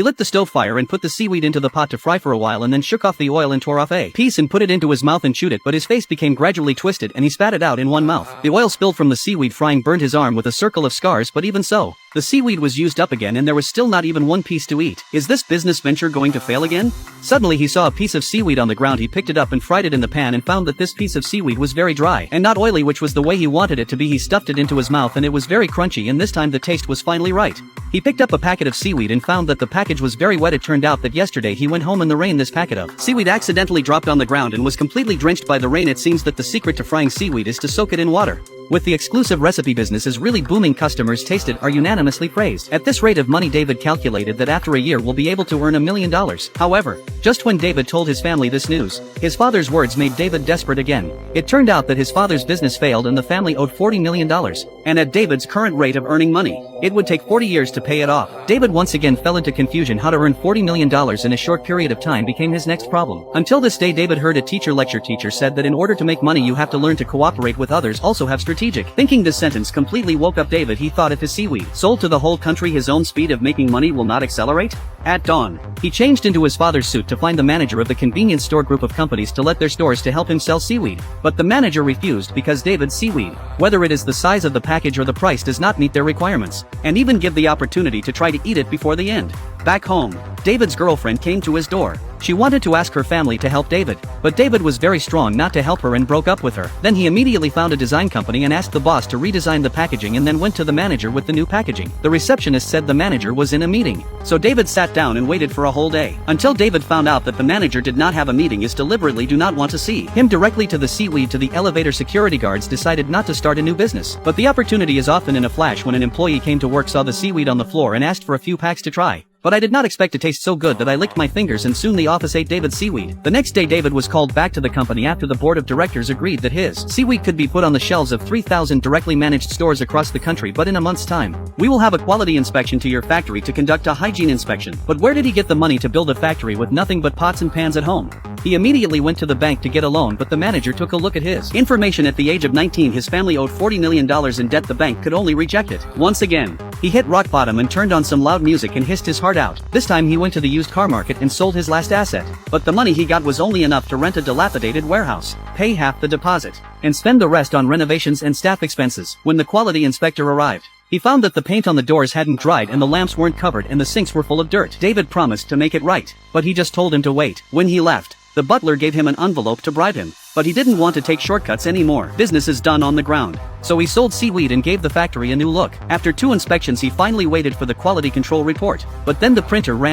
He lit the stove fire and put the seaweed into the pot to fry for a while and then shook off the oil and tore off a piece and put it into his mouth and chewed it, but his face became gradually twisted and he spat it out in one mouth. The oil spilled from the seaweed frying burned his arm with a circle of scars, but even so, the seaweed was used up again and there was still not even one piece to eat. Is this business venture going to fail again? Suddenly he saw a piece of seaweed on the ground. He picked it up and fried it in the pan and found that this piece of seaweed was very dry and not oily, which was the way he wanted it to be. He stuffed it into his mouth and it was very crunchy, and this time the taste was finally right. He picked up a packet of seaweed and found that the package was very wet. It turned out that yesterday he went home in the rain. This packet of seaweed accidentally dropped on the ground and was completely drenched by the rain. It seems that the secret to frying seaweed is to soak it in water. With the exclusive recipe business is really booming, customers taste it are unanimously praised. At this rate of money, David calculated that after a year will be able to earn $1 million. However, just when David told his family this news, his father's words made David desperate again. It turned out that his father's business failed and the family owed $40 million. And at David's current rate of earning money, it would take 40 years to pay it off. David once again fell into confusion. How to earn $40 million in a short period of time became his next problem. Until this day, David heard a teacher lecture. Teacher said that in order to make money you have to learn to cooperate with others, also have strategic thinking. This sentence completely woke up David. He thought if his seaweed sold to the whole country, his own speed of making money will not accelerate. At dawn, he changed into his father's suit to find the manager of the convenience store group of companies to let their stores to help him sell seaweed. But the manager refused because David's seaweed, whether it is the size of the package or the price, does not meet their requirements, and even give the opportunity to try to eat it before the end. Back home, David's girlfriend came to his door. She wanted to ask her family to help David, but David was very strong not to help her and broke up with her. Then he immediately found a design company and asked the boss to redesign the packaging, and then went to the manager with the new packaging. The receptionist said the manager was in a meeting. So David sat down and waited for a whole day, until David found out that the manager did not have a meeting, is deliberately do not want to see him directly to the seaweed. To the elevator, security guards decided not to start a new business. But the opportunity is often in a flash. When an employee came to work, saw the seaweed on the floor and asked for a few packs to try. But I did not expect to taste so good that I licked my fingers, and soon the office ate David's seaweed. The next day David was called back to the company after the board of directors agreed that his seaweed could be put on the shelves of 3,000 directly managed stores across the country. But in a month's time, we will have a quality inspection to your factory to conduct a hygiene inspection. But where did he get the money to build a factory with nothing but pots and pans at home? He immediately went to the bank to get a loan, but the manager took a look at his information. At the age of 19, his family owed $40 million in debt. The bank could only reject it. Once again, he hit rock bottom and turned on some loud music and hissed his heart out. This time he went to the used car market and sold his last asset. But the money he got was only enough to rent a dilapidated warehouse, pay half the deposit, and spend the rest on renovations and staff expenses. When the quality inspector arrived, he found that the paint on the doors hadn't dried and the lamps weren't covered and the sinks were full of dirt. David promised to make it right, but he just told him to wait. When he left, the butler gave him an envelope to bribe him, but he didn't want to take shortcuts anymore. Business is done on the ground. So he sold seaweed and gave the factory a new look. After 2 inspections he finally waited for the quality control report, but then the printer ran